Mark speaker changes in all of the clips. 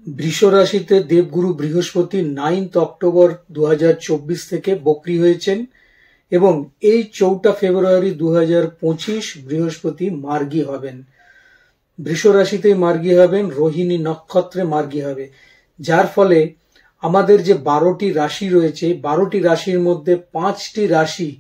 Speaker 1: বৃষ রাশিতে দেবগুরু বৃহস্পতি 9 অক্টোবর 2024 থেকে বক্রী হয়েছেন এবং এই 4 ফেব্রুয়ারি 2025 বৃহস্পতি মার্গী হবেন। বৃষ রাশিতেই মার্গী হবেন, রোহিণী নক্ষত্রে মার্গী হবে, যার ফলে আমাদের যে 12টি রাশি রয়েছে, 12টি রাশির মধ্যে 5টি রাশি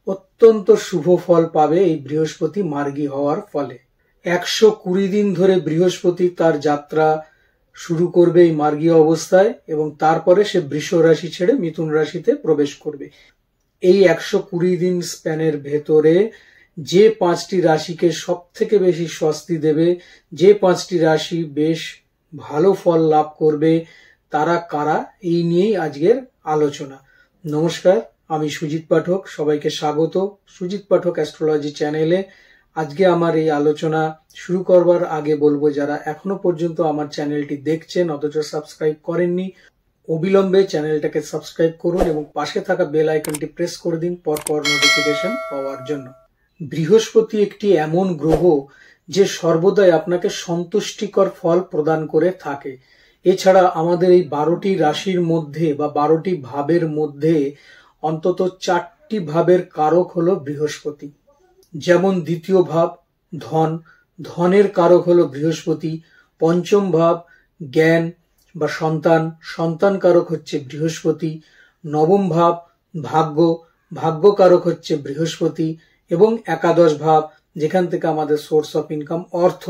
Speaker 1: অত্যন্ত শুভ ফল পাবে এই বৃহস্পতি মার্গী হওয়ার ফলে। 120 দিন ধরে বৃহস্পতি তার যাত্রা শুরু করবে এই মার্গী অবস্থায় এবং তারপরে সে বৃষ রাশি ছেড়ে মিথুন রাশিতে প্রবেশ করবে। এই 120 দিন স্প্যানের ভেতরে যে 5টি রাশিকে সব থেকে বেশি স্বস্তি দেবে, যে 5টি রাশি বেশ ভালো ফল লাভ করবে, তারা কারা, এই নিয়েই আজকের আলোচনা। নমস্কার, আমি সুজিত পাঠক, সবাইকে স্বাগত সুজিত পাঠক অ্যাস্ট্রোলজি চ্যানেলে। আজকে আমার এই আলোচনা শুরু করবার আগে বলবো, যারা এখনো পর্যন্ত আমার চ্যানেলটি দেখছেন অথচ সাবস্ক্রাইব করেননি, অবিলম্বে চ্যানেলটাকে সাবস্ক্রাইব করুন এবং পাশে থাকা বেল আইকনটি প্রেস করে দিন পরপর নোটিফিকেশন পাওয়ার জন্য। বৃহস্পতি একটি এমন গ্রহ যে সর্বদাই আপনাকে সন্তুষ্টিকর ফল প্রদান করে থাকে। এছাড়া আমাদের এই 12টি রাশির মধ্যে বা 12টি ভাবের মধ্যে অন্তত 4টি ভাবের কারক হলো বৃহস্পতি। যেমন দ্বিতীয় ভাব ধন, ধনের কারক হলো বৃহস্পতি। পঞ্চম ভাব জ্ঞান বা সন্তান, সন্তান কারক হচ্ছে বৃহস্পতি। নবম ভাব ভাগ্য, ভাগ্য কারক হচ্ছে বৃহস্পতি। এবং একাদশ ভাব, যেখান থেকে আমাদের সোর্স অফ ইনকাম অর্থ,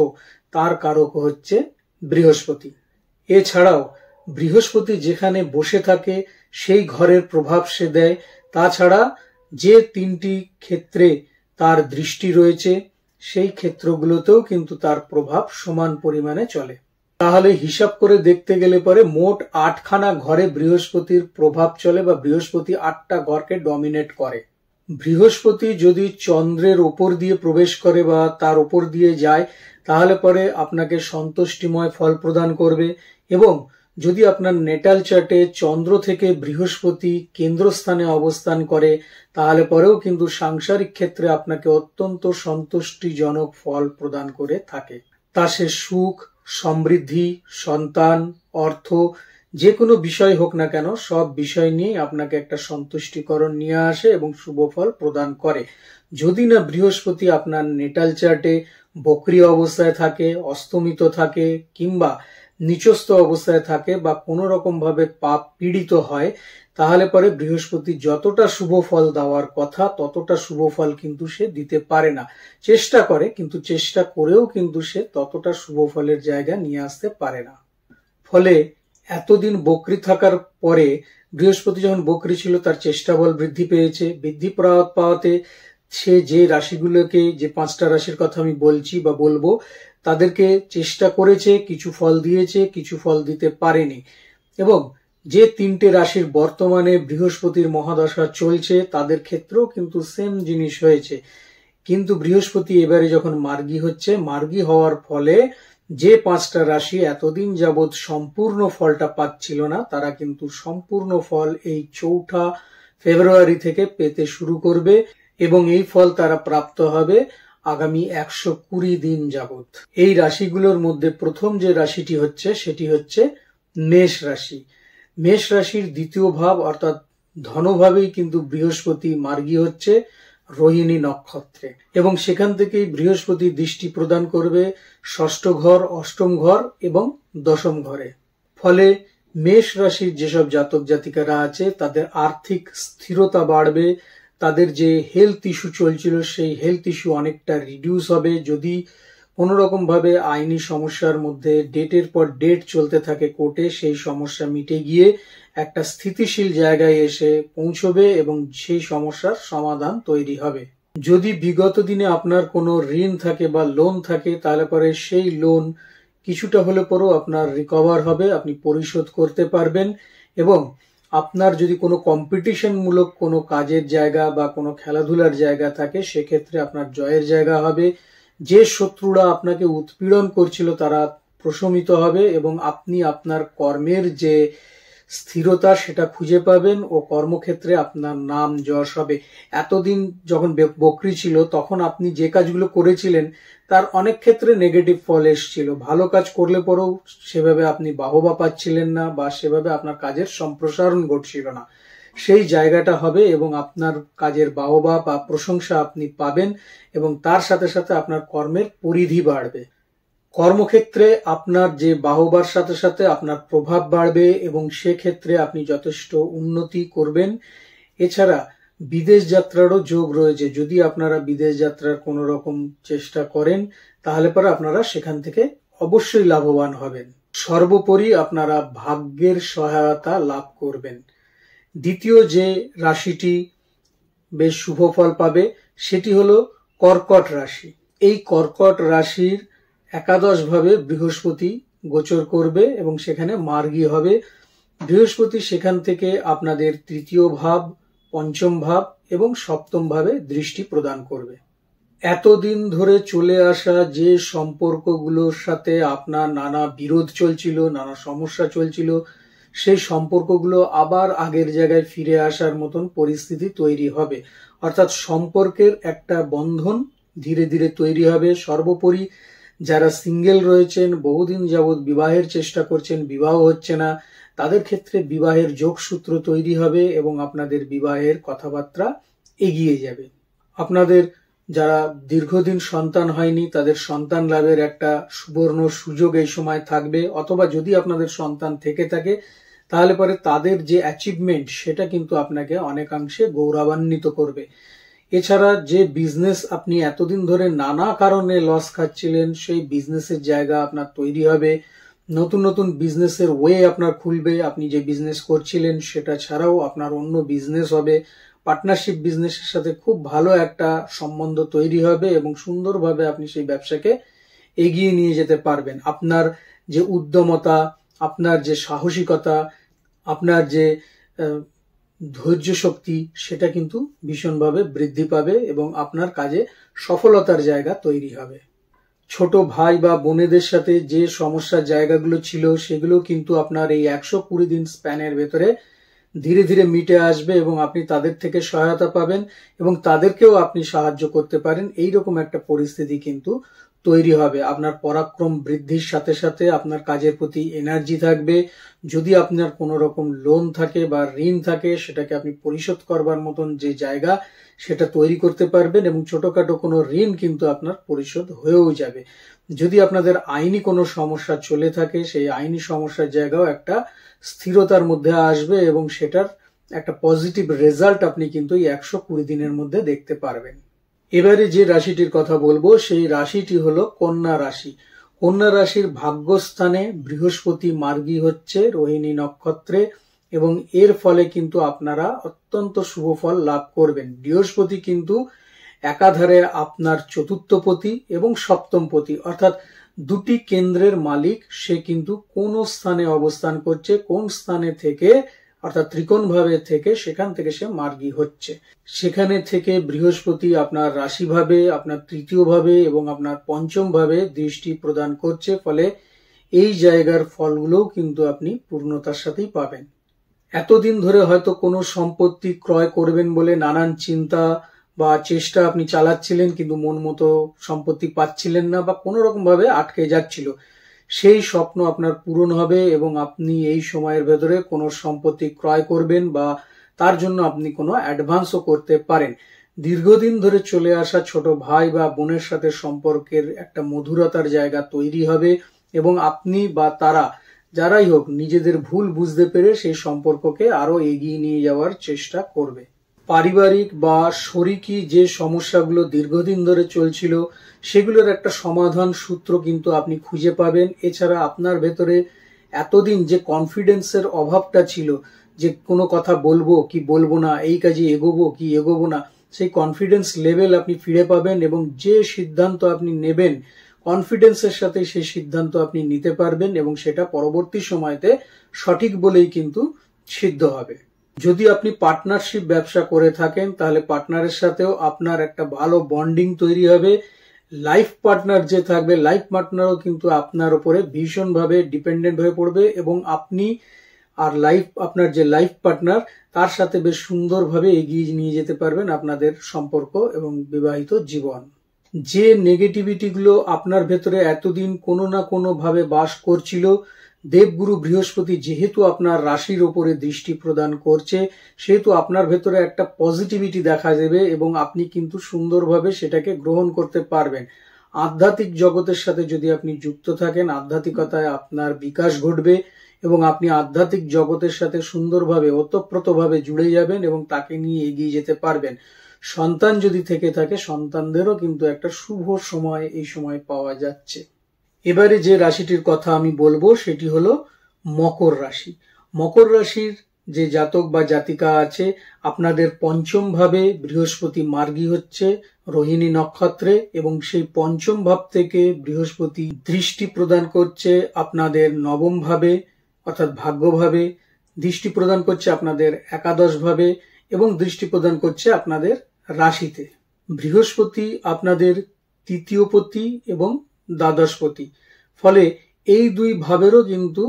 Speaker 1: তার কারক হচ্ছে বৃহস্পতি। এছাড়াও বৃহস্পতি যেখানে বসে থাকে সেই ঘরের প্রভাব সে দেয়। তাছাড়া যে 3টি ক্ষেত্রে তার দৃষ্টি রয়েছে সেই ক্ষেত্রগুলোতেও কিন্তু তার প্রভাব সমান পরিমাণে চলে। তাহলে হিসাব করে দেখতে গেলে পরে মোট 8খানা ঘরে বৃহস্পতির প্রভাব চলে বা বৃহস্পতি 8টা ঘরকে ডমিনেট করে। বৃহস্পতি যদি চন্দ্রের ওপর দিয়ে প্রবেশ করে বা তার ওপর দিয়ে যায়, তাহলে পরে আপনাকে সন্তুষ্টিময় ফল প্রদান করবে। এবং যদি আপনার নেটাল চার্টে চন্দ্র থেকে বৃহস্পতি কেন্দ্রস্থানে অবস্থান করে, তাহলে পরেও কিন্তু সাংসারিক ক্ষেত্রে আপনাকে অত্যন্ত সন্তুষ্টিজনক ফল প্রদান করে থাকে। তা সে সুখ, সমৃদ্ধি, সন্তান, অর্থ, যে কোনো বিষয় হোক না কেন, সব বিষয় নিয়ে আপনাকে একটা সন্তুষ্টিকরণ নিয়ে আসে এবং শুভ ফল প্রদান করে। যদি না বৃহস্পতি আপনার নেটাল চার্টে বক্রী অবস্থায় থাকে, অস্তমিত থাকে, কিংবা নিচস্থ অবস্থায় থাকে বা কোনো রকম ভাবে পাপ পীড়িত হয়, তাহলে পরে বৃহস্পতি যতটা শুভ ফল দেওয়ার কথা ততটা শুভ ফল কিন্তু সে দিতে পারে না। চেষ্টা করে, কিন্তু চেষ্টা করেও কিন্তু সে ততটা শুভ ফলের জায়গা নিয়ে আসতে পারে না। ফলে এতদিন বক্রী থাকার পরে বৃহস্পতি যখন বক্রী ছিল, তার চেষ্টা বল বৃদ্ধি পেয়েছে। বৃদ্ধি পাওয়াতে সে যে রাশিগুলোকে, যে 5টা রাশির কথা আমি বলছি বা বলবো, তাদেরকে চেষ্টা করেছে, কিছু ফল দিয়েছে, কিছু ফল দিতে পারেনি। এবং যে 3টে রাশির বর্তমানে বৃহস্পতির মহাদশা চলছে, তাদের ক্ষেত্রেও কিন্তু সেম জিনিস হয়েছে। কিন্তু বৃহস্পতি এবারে যখন মার্গী হচ্ছে, মার্গী হওয়ার ফলে যে 5টা রাশি এতদিন যাবৎ সম্পূর্ণ ফলটা পাচ্ছিল না, তারা কিন্তু সম্পূর্ণ ফল এই 4 ফেব্রুয়ারি থেকে পেতে শুরু করবে এবং এই ফল তারা প্রাপ্ত হবে আগামী 120 দিন যাবৎ। এই রাশিগুলোর মধ্যে প্রথম যে রাশিটি হচ্ছে সেটি হচ্ছে মেষ রাশি। মেষ রাশির দ্বিতীয় ভাব অর্থাৎ ধনভাবেই কিন্তু বৃহস্পতি মার্গী হচ্ছে রোহিণী নক্ষত্রে এবং সেখান থেকেই বৃহস্পতি দৃষ্টি প্রদান করবে 6ষ্ঠ ঘর, 8ম ঘর এবং 10ম ঘরে। ফলে মেষ রাশির যেসব জাতক জাতিকারা আছে তাদের আর্থিক স্থিরতা বাড়বে, তাদের যে হেলথ ইস্যু চলছিল সেই হেলথ ইস্যু অনেকটা রিডিউস হবে। যদি কোনো রকম ভাবে আইনি সমস্যার মধ্যে ডেটের পর ডেট চলতে থাকে কোর্টে, সেই সমস্যা মিটে গিয়ে একটা স্থিতিশীল জায়গায় এসে পৌঁছবে এবং সেই সমস্যার সমাধান তৈরি হবে। যদি বিগত দিনে আপনার কোনো ঋণ থাকে বা লোন থাকে, তাহলে পরে সেই লোন কিছুটা হলে পরেও আপনার রিকভার হবে, আপনি পরিশোধ করতে পারবেন। এবং আপনার যদি কোনো কম্পিটিশন মূলক কোনো কাজের জায়গা বা কোনো খেলাধুলার জায়গা থাকে, সেক্ষেত্রে আপনার জয়ের জায়গা হবে। যে শত্রুরা আপনাকে উৎপীড়ন করছিল তারা প্রশমিত হবে এবং আপনি আপনার কর্মের যে স্থিরতা সেটা খুঁজে পাবেন ও কর্মক্ষেত্রে আপনার নাম যশ হবে। এতদিন যখন বকরি ছিল তখন আপনি যে কাজগুলো করেছিলেন তার অনেক ক্ষেত্রে নেগেটিভ ফল এসেছিল। ভালো কাজ করলে পরেও সেভাবে আপনি বাহবা পাচ্ছিলেন না বা সেভাবে আপনার কাজের সম্প্রসারণ ঘটছিল না। সেই জায়গাটা হবে এবং আপনার কাজের বাহবা বা প্রশংসা আপনি পাবেন এবং তার সাথে সাথে আপনার কর্মের পরিধি বাড়বে। কর্মক্ষেত্রে আপনার যে বাহবার সাথে সাথে আপনার প্রভাব বাড়বে এবং সেক্ষেত্রে আপনি যথেষ্ট উন্নতি করবেন। এছাড়া বিদেশ যাত্রারও যোগ রয়েছে। যদি আপনারা বিদেশ যাত্রার কোনো রকম চেষ্টা করেন তাহলে পরে আপনারা সেখান থেকে অবশ্যই লাভবান হবেন। সর্বোপরি আপনারা ভাগ্যের সহায়তা লাভ করবেন। দ্বিতীয় যে রাশিটি বেশ শুভ ফল পাবে সেটি হলো কর্কট রাশি। এই কর্কট রাশির একাদশ ভাবে বৃহস্পতি গোচর করবে এবং সেখানে মার্গী হবে। বৃহস্পতি সেখান থেকে আপনাদের তৃতীয় ভাব, পঞ্চম ভাব এবং সপ্তম ভাবে দৃষ্টি প্রদান করবে। এতদিন ধরে চলে আসা যে সম্পর্কগুলোর সাথে আপনার নানা বিরোধ চলছিল, নানা সমস্যা চলছিল, সেই সম্পর্কগুলো আবার আগের জায়গায় ফিরে আসার মতন পরিস্থিতি তৈরি হবে। অর্থাৎ সম্পর্কের একটা বন্ধন ধীরে ধীরে তৈরি হবে। সর্বোপরি যারা সিঙ্গেল রয়েছেন, বহুদিন যাবৎ বিবাহের চেষ্টা করছেন, বিবাহ হচ্ছে না, তাদের ক্ষেত্রে বিবাহের যোগসূত্র তৈরি হবে এবং আপনাদের বিবাহের কথাবার্তা এগিয়ে যাবে। আপনাদের যারা দীর্ঘদিন সন্তান হয়নি তাদের সন্তান লাভের একটা সুবর্ণ সুযোগ এই সময় থাকবে, অথবা যদি আপনাদের সন্তান থেকে থাকে তাহলে পরে তাদের যে অ্যাচিভমেন্ট সেটা কিন্তু আপনাকে অনেকাংশে গৌরবান্বিত করবে। এছাড়া যে বিজনেস আপনি এতদিন ধরে নানা কারণে লস খাচ্ছিলেন সেই বিজনেসের জায়গা আপনার তৈরি হবে। নতুন নতুন বিজনেসের ওয়ে আপনার খুলবে। আপনি যে বিজনেস করছিলেন সেটা ছাড়াও আপনার অন্য বিজনেস হবে। পার্টনারশিপ বিজনেসের সাথে খুব ভালো একটা সম্বন্ধ তৈরি হবে এবং সুন্দরভাবে আপনি সেই ব্যবসাকে এগিয়ে নিয়ে যেতে পারবেন। আপনার যে উদ্যমতা, আপনার যে সাহসিকতা, আপনার যে ধৈর্য শক্তি সেটা কিন্তু ভীষণভাবে বৃদ্ধি পাবে এবং আপনার কাজে সফলতার জায়গা তৈরি হবে। ছোট ভাই বা বোনেদের সাথে যে সমস্যার জায়গাগুলো ছিল সেগুলো কিন্তু আপনার এই 120 দিন স্প্যানের ভেতরে ধীরে ধীরে মিটে আসবে এবং আপনি তাদের থেকে সহায়তা পাবেন এবং তাদেরকেও আপনি সাহায্য করতে পারেন। এইরকম একটা পরিস্থিতি কিন্তু তৈরি হবে। আপনার পরাক্রম বৃদ্ধির সাথে সাথে আপনার কাজের প্রতি এনার্জি থাকবে। যদি আপনার কোনো রকম লোন থাকে বা ঋণ থাকে সেটাকে আপনি পরিশোধ করবার মতন যে জায়গা সেটা তৈরি করতে পারবেন এবং ছোটখাটো কোনো ঋণ কিন্তু আপনার পরিশোধ হয়েও যাবে। যদি আপনাদের আইনি কোনো সমস্যা চলে থাকে সেই আইনি সমস্যার জায়গাও একটা স্থিরতার মধ্যে আসবে এবং সেটার একটা পজিটিভ রেজাল্ট আপনি কিন্তু এই 120 দিনের মধ্যে দেখতে পারবেন। এবারে যে রাশিটির কথা বলবো সেই রাশিটি হলো কন্যা রাশি। কন্যা রাশির ভাগ্যস্থানে বৃহস্পতি মার্গী হচ্ছে রোহিণী নক্ষত্রে এবং এর ফলে কিন্তু আপনারা অত্যন্ত শুভ ফল লাভ করবেন। বৃহস্পতি কিন্তু একাধারে আপনার চতুর্থপতি এবং সপ্তমপতি, অর্থাৎ দুটি কেন্দ্রের মালিক। সে কিন্তু কোন স্থানে অবস্থান করছে, কোন স্থানে থেকে, অর্থাৎ ত্রিকোণ ভাবে থেকে, সেখান থেকে সে মার্গী হচ্ছে। সেখানে থেকে বৃহস্পতি আপনার রাশি ভাবে, আপনার তৃতীয় ভাবে এবং আপনার পঞ্চম ভাবে দৃষ্টি প্রদান করছে। ফলে এই জায়গার ফলগুলোও কিন্তু আপনি পূর্ণতার সাথেই পাবেন। এতদিন ধরে হয়তো কোনো সম্পত্তি ক্রয় করবেন বলে নানান চিন্তা বা চেষ্টা আপনি চালাচ্ছিলেন কিন্তু মন মতো সম্পত্তি পাচ্ছিলেন না বা কোনো রকম ভাবে আটকে যাচ্ছিল, সেই স্বপ্ন আপনার পূরণ হবে এবং আপনি এই সময়ের ভেতরে কোনো সম্পত্তি ক্রয় করবেন বা তার জন্য আপনি কোনো অ্যাডভান্সও করতে পারেন। দীর্ঘদিন ধরে চলে আসা ছোট ভাই বা বোনের সাথে সম্পর্কের একটা মধুরতার জায়গা তৈরি হবে এবং আপনি বা তারা যারাই হোক নিজেদের ভুল বুঝতে পেরে সেই সম্পর্ককে আরো এগিয়ে নিয়ে যাওয়ার চেষ্টা করবে। পারিবারিক বা শরিকি যে সমস্যাগুলো দীর্ঘদিন ধরে চলছিল সেগুলোর একটা সমাধান সূত্র কিন্তু আপনি খুঁজে পাবেন। এছাড়া আপনার ভেতরে এতদিন যে কনফিডেন্সের অভাবটা ছিল, যে কোনো কথা বলবো কি বলবো না, এই কাজে এগোবো কি এগোবো না, সেই কনফিডেন্স লেভেল আপনি ফিরে পাবেন এবং যে সিদ্ধান্ত আপনি নেবেন কনফিডেন্সের সাথে সেই সিদ্ধান্ত আপনি নিতে পারবেন এবং সেটা পরবর্তী সময়তে সঠিক বলেই কিন্তু সিদ্ধ হবে। যদি আপনি পার্টনারশিপ ব্যবসা করে থাকেন তাহলে পার্টনারের সাথেও আপনার একটা ভালো বন্ডিং তৈরি হবে। লাইফ পার্টনার যে থাকবে, লাইফ পার্টনারও কিন্তু আপনার উপরে ভীষণভাবে ডিপেন্ডেন্ট হয়ে পড়বে এবং আপনি আর আপনার যে লাইফ পার্টনার তার সাথে বেশ সুন্দরভাবে এগিয়ে নিয়ে যেতে পারবেন আপনাদের সম্পর্ক এবং বিবাহিত জীবন। যে নেগেটিভিটি গুলো আপনার ভেতরে এতদিন কোনো না কোনো ভাবে বাস করছিল, দেবগুরু বৃহস্পতি যেহেতু আপনার রাশির ওপরে দৃষ্টি প্রদান করছে, সেহেতু আপনার ভেতরে একটা পজিটিভিটি দেখা যাবে এবং আপনি কিন্তু সুন্দরভাবে সেটাকে গ্রহণ করতে পারবেন। আধ্যাত্মিক জগতের সাথে যদি আপনি যুক্ত থাকেন, আধ্যাত্মিকতায় আপনার বিকাশ ঘটবে এবং আপনি আধ্যাত্মিক জগতের সাথে সুন্দরভাবে ওতপ্রোতভাবে জুড়ে যাবেন এবং তাকে নিয়ে এগিয়ে যেতে পারবেন। সন্তান যদি থেকে থাকে, সন্তানদেরও কিন্তু একটা শুভ সময় এই সময় পাওয়া যাচ্ছে। এবারে যে রাশিটির কথা আমি বলবো সেটি হলো মকর রাশি। মকর রাশির যে জাতক বা জাতিকা আছে, আপনাদের পঞ্চম ভাবে বৃহস্পতি মার্গী হচ্ছে রোহিণী নক্ষত্রে, এবং সেই পঞ্চম ভাব থেকে বৃহস্পতি দৃষ্টি প্রদান করছে আপনাদের নবম ভাবে অর্থাৎ ভাগ্যভাবে, দৃষ্টি প্রদান করছে আপনাদের একাদশ ভাবে এবং দৃষ্টি প্রদান করছে আপনাদের রাশিতে। বৃহস্পতি আপনাদের তৃতীয়পতি এবং দ্বাদশপতি, ফলে এই দুই ভাবেরও কিন্তু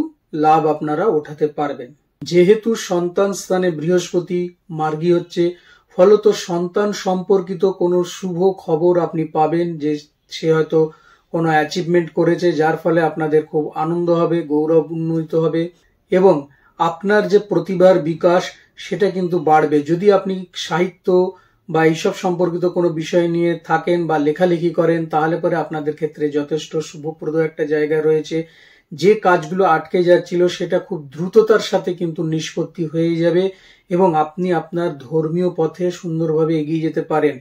Speaker 1: লাভ আপনারা ওঠাতে পারবেন। যেহেতু সন্তান স্থানে বৃহস্পতি মার্গী হচ্ছে, ফলত সন্তান সম্পর্কিত কোনো শুভ খবর আপনি পাবেন, যে সে হয়তো কোনো অ্যাচিভমেন্ট করেছে, যার ফলে আপনাদের খুব আনন্দ হবে, গৌরব উন্নীত হবে এবং আপনার যে প্রতিভার বিকাশ সেটা কিন্তু বাড়বে। যদি আপনি সাহিত্য বা এইসব সম্পর্কিত কোনো বিষয় নিয়ে থাকেন বা লেখালেখি করেন, তাহলে পরে আপনাদের ক্ষেত্রে যথেষ্ট শুভপ্রদ একটা জায়গা রয়েছে। যে কাজগুলো আটকে যাচ্ছিল সেটা খুব দ্রুততার সাথে কিন্তু নিষ্পত্তি হয়ে যাবে এবং আপনি আপনার ধর্মীয় পথে সুন্দরভাবে এগিয়ে যেতে পারেন।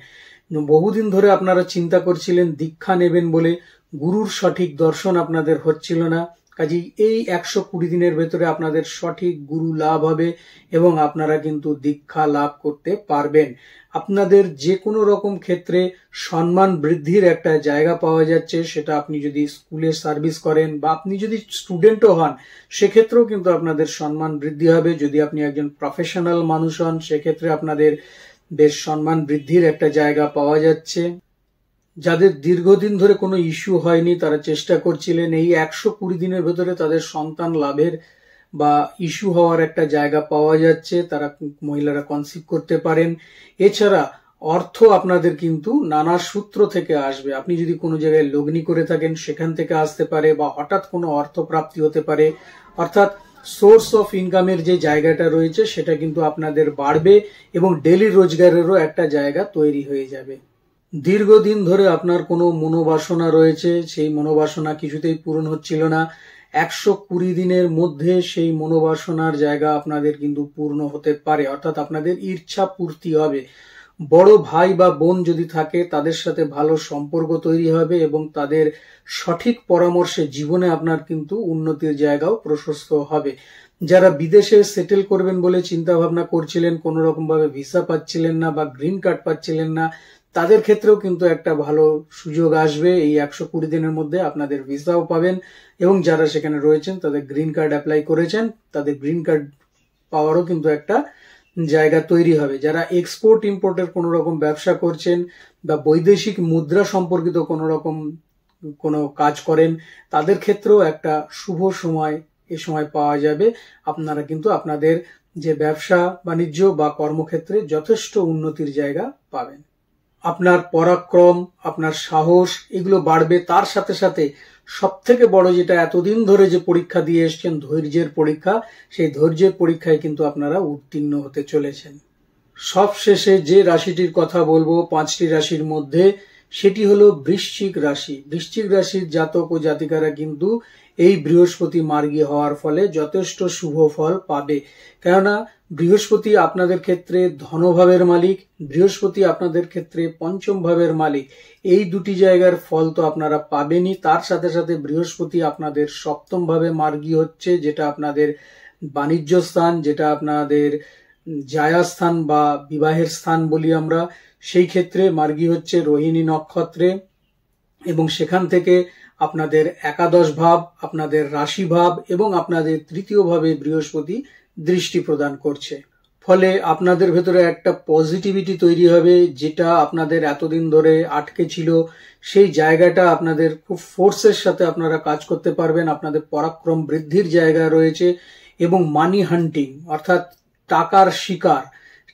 Speaker 1: বহুদিন ধরে আপনারা চিন্তা করছিলেন দীক্ষা নেবেন বলে, গুরুর সঠিক দর্শন আপনাদের হচ্ছিল না, কাজেই এই 120 দিনের ভেতরে আপনাদের সঠিক গুরু লাভ হবে এবং আপনারা কিন্তু দীক্ষা লাভ করতে পারবেন। আপনাদের যে কোনো রকম ক্ষেত্রে সম্মান বৃদ্ধির একটা জায়গা পাওয়া যাচ্ছে, সেটা আপনি যদি স্কুলে সার্ভিস করেন বা আপনি যদি স্টুডেন্টও হন, সেক্ষেত্রেও কিন্তু আপনাদের সম্মান বৃদ্ধি হবে। যদি আপনি একজন প্রফেশনাল মানুষ হন, সেক্ষেত্রে আপনাদের বেশ সম্মান বৃদ্ধির একটা জায়গা পাওয়া যাচ্ছে। যাদের দীর্ঘদিন ধরে কোনো ইস্যু হয়নি, তারা চেষ্টা করছিলেন, এই 120 দিনের ভেতরে তাদের সন্তান লাভের বা ইস্যু হওয়ার একটা জায়গা পাওয়া যাচ্ছে, তারা মহিলারা কনসিভ করতে পারেন। এছাড়া অর্থ আপনাদের কিন্তু নানা সূত্র থেকে আসবে। আপনি যদি কোনো জায়গায় লগ্নি করে থাকেন, সেখান থেকে আসতে পারে, বা হঠাৎ কোনো অর্থ প্রাপ্তি হতে পারে। অর্থাৎ সোর্স অফ ইনকামের যে জায়গাটা রয়েছে সেটা কিন্তু আপনাদের বাড়বে এবং ডেলি রোজগারেরও একটা জায়গা তৈরি হয়ে যাবে। দীর্ঘদিন ধরে আপনার কোনো মনোবাসনা রয়েছে, সেই মনোবাসনা কিছুতেই পূরণ হচ্ছিল না, 120 দিনের মধ্যে সেই মনোবাসনার জায়গা আপনাদের কিন্তু পূর্ণ হতে পারে, অর্থাৎ আপনাদের ইচ্ছা পূর্তি হবে। বড় ভাই বা বোন যদি থাকে, তাদের সাথে ভালো সম্পর্ক তৈরি হবে এবং তাদের সঠিক পরামর্শে জীবনে আপনার কিন্তু উন্নতির জায়গাও প্রশস্ত হবে। যারা বিদেশে সেটেল করবেন বলে চিন্তা ভাবনা করছিলেন, কোনো রকম ভাবে ভিসা পাচ্ছিলেন না বা গ্রিন কার্ড পাচ্ছিলেন না, তাদের ক্ষেত্রেও কিন্তু একটা ভালো সুযোগ আসবে। এই 120 দিনের মধ্যে আপনাদের ভিসাও পাবেন এবং যারা সেখানে রয়েছেন, তাদের গ্রিন কার্ড অ্যাপ্লাই করেছেন, তাদের গ্রিন কার্ড পাওয়ারও কিন্তু একটা জায়গা তৈরি হবে। যারা এক্সপোর্ট ইম্পোর্টের কোনো রকম ব্যবসা করছেন বা বৈদেশিক মুদ্রা সম্পর্কিত কোনো কাজ করেন, তাদের ক্ষেত্রেও একটা শুভ সময় এ সময় পাওয়া যাবে। আপনারা কিন্তু আপনাদের যে ব্যবসা বাণিজ্য বা কর্মক্ষেত্রে যথেষ্ট উন্নতির জায়গা পাবেন। আপনার পরাক্রম, আপনার সাহস এগুলো বাড়বে। তার সাথে সাথে সব থেকে বড় যেটা, এতদিন ধরে যে পরীক্ষা দিয়ে এসছেন, ধৈর্যের পরীক্ষা, সেই ধৈর্যের পরীক্ষায় কিন্তু আপনারা উত্তীর্ণ হতে চলেছেন। সবশেষে যে রাশিটির কথা বলবো 5টি রাশির মধ্যে, সেটি হলো বৃশ্চিক রাশি। বৃশ্চিক রাশির জাতক ও জাতিকারা কিন্তু এই বৃহস্পতি মার্গী হওয়ার ফলে যথেষ্ট শুভ ফল পাবে। কেননা বৃহস্পতি আপনাদের ক্ষেত্রে ধনভাবের মালিক, বৃহস্পতি আপনাদের ক্ষেত্রে পঞ্চম ভাবের মালিক। এই দুটি জায়গার ফল তো আপনারা পাবেনই, তার সাথে সাথে বৃহস্পতি আপনাদের সপ্তম ভাবে মার্গী হচ্ছে, যেটা আপনাদের বাণিজ্য স্থান, যেটা আপনাদের জায়া স্থান বা বিবাহের স্থান বলি আমরা। সেই ক্ষেত্রে মার্গী হচ্ছে রোহিণী নক্ষত্রে এবং সেখান থেকে আপনাদের একাদশ ভাব, আপনাদের রাশি ভাব এবং আপনাদের তৃতীয় ভাবে বৃহস্পতি দৃষ্টি প্রদান করছে। ফলে আপনাদের ভেতরে একটা পজিটিভিটি তৈরি হবে, যেটা আপনাদের এতদিন ধরে আটকে ছিল, সেই জায়গাটা আপনাদের খুব ফোর্সের সাথে আপনারা কাজ করতে পারবেন। আপনাদের পরাক্রম বৃদ্ধির জায়গা রয়েছে এবং মানি হান্টিং অর্থাৎ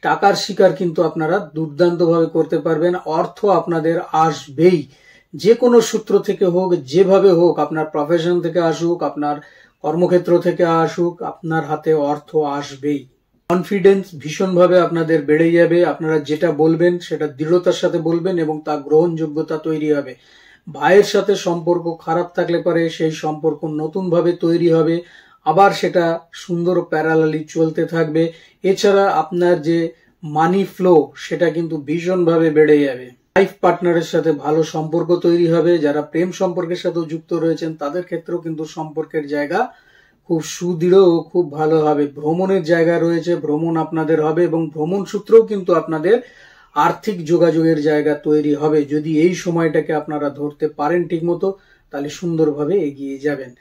Speaker 1: টাকার শিকার কিন্তু আপনারা দুর্দান্তভাবে করতে পারবেন। অর্থ আপনাদের আসবেই, যে কোনো সূত্র থেকে হোক, যেভাবে হোক, আপনার প্রফেশন থেকে আসুক, আপনার কর্মক্ষেত্র থেকে আসুক, আপনার হাতে অর্থ আসবেই। কনফিডেন্স ভীষণভাবে আপনাদের বেড়ে যাবে। আপনারা যেটা বলবেন সেটা দৃঢ়তার সাথে বলবেন এবং তা গ্রহণযোগ্যতা তৈরি হবে। ভাইয়ের সাথে সম্পর্ক খারাপ থাকলে পরে সেই সম্পর্ক নতুনভাবে তৈরি হবে, আবার সেটা সুন্দর প্যারালালি চলতে থাকবে। এছাড়া আপনার যে মানি ফ্লো সেটা কিন্তু ভীষণভাবে বেড়ে যাবে। লাইফ পার্টনারের সাথে ভালো সম্পর্ক তৈরি হবে। যারা প্রেম সম্পর্কের সাথেও যুক্ত রয়েছেন তাদের ক্ষেত্রেও কিন্তু সম্পর্কের জায়গা খুব সুদৃঢ় ও খুব ভালো হবে। ভ্রমণের জায়গা রয়েছে, ভ্রমণ আপনাদের হবে এবং ভ্রমণ সূত্রেও কিন্তু আপনাদের আর্থিক যোগাযোগের জায়গা তৈরি হবে। যদি এই সময়টাকে আপনারা ধরতে পারেন ঠিক মতো, তাহলে সুন্দরভাবে এগিয়ে যাবেন।